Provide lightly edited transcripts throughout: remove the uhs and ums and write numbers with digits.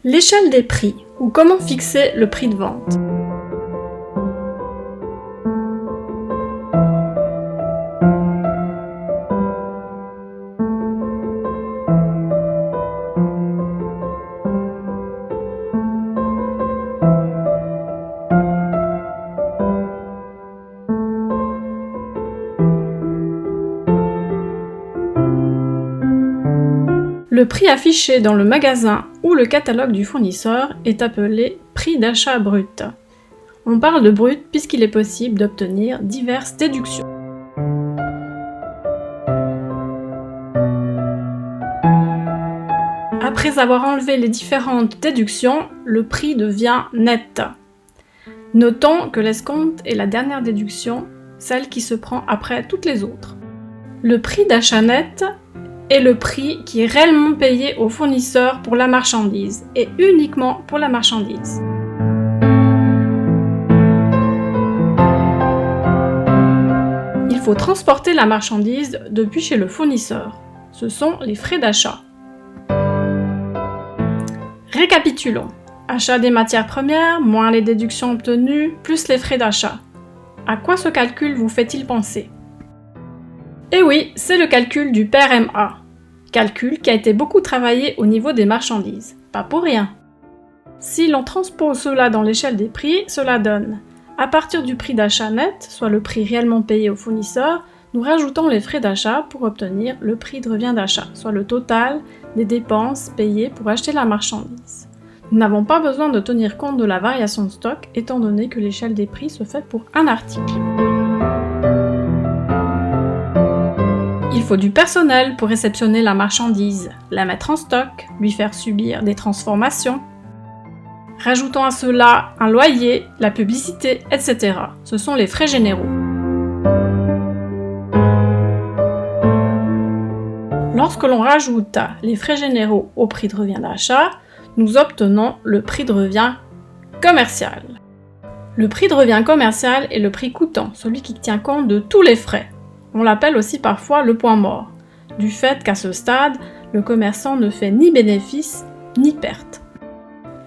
L'échelle des prix, ou comment fixer le prix de vente. Le prix affiché dans le magasin ou le catalogue du fournisseur est appelé prix d'achat brut. On parle de brut puisqu'il est possible d'obtenir diverses déductions. Après avoir enlevé les différentes déductions, le prix devient net. Notons que l'escompte est la dernière déduction, celle qui se prend après toutes les autres. Le prix d'achat net est le prix qui est réellement payé au fournisseur pour la marchandise, et uniquement pour la marchandise. Il faut transporter la marchandise depuis chez le fournisseur. Ce sont les frais d'achat. Récapitulons. Achat des matières premières, moins les déductions obtenues, plus les frais d'achat. À quoi ce calcul vous fait-il penser ? Eh oui, c'est le calcul du PRMA. Calcul qui a été beaucoup travaillé au niveau des marchandises. Pas pour rien. Si l'on transpose cela dans l'échelle des prix, cela donne, à partir du prix d'achat net, soit le prix réellement payé au fournisseur, nous rajoutons les frais d'achat pour obtenir le prix de revient d'achat, soit le total des dépenses payées pour acheter la marchandise. Nous n'avons pas besoin de tenir compte de la variation de stock, étant donné que l'échelle des prix se fait pour un article. Il faut du personnel pour réceptionner la marchandise, la mettre en stock, lui faire subir des transformations. Rajoutons à cela un loyer, la publicité, etc. Ce sont les frais généraux. Lorsque l'on rajoute les frais généraux au prix de revient d'achat, nous obtenons le prix de revient commercial. Le prix de revient commercial est le prix coûtant, celui qui tient compte de tous les frais. On l'appelle aussi parfois le point mort, du fait qu'à ce stade, le commerçant ne fait ni bénéfice ni perte.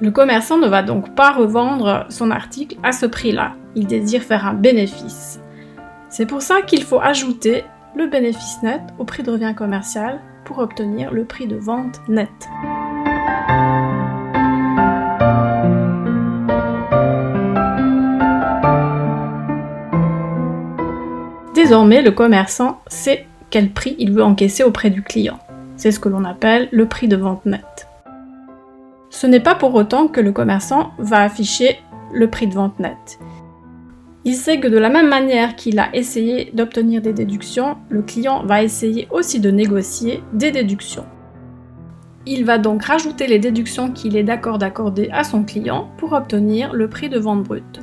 Le commerçant ne va donc pas revendre son article à ce prix-là, il désire faire un bénéfice. C'est pour ça qu'il faut ajouter le bénéfice net au prix de revient commercial pour obtenir le prix de vente net. Désormais, le commerçant sait quel prix il veut encaisser auprès du client. C'est ce que l'on appelle le prix de vente net. Ce n'est pas pour autant que le commerçant va afficher le prix de vente net. Il sait que de la même manière qu'il a essayé d'obtenir des déductions, le client va essayer aussi de négocier des déductions. Il va donc rajouter les déductions qu'il est d'accord d'accorder à son client pour obtenir le prix de vente brut.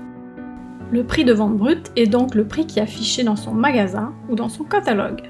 Le prix de vente brut est donc le prix qui est affiché dans son magasin ou dans son catalogue.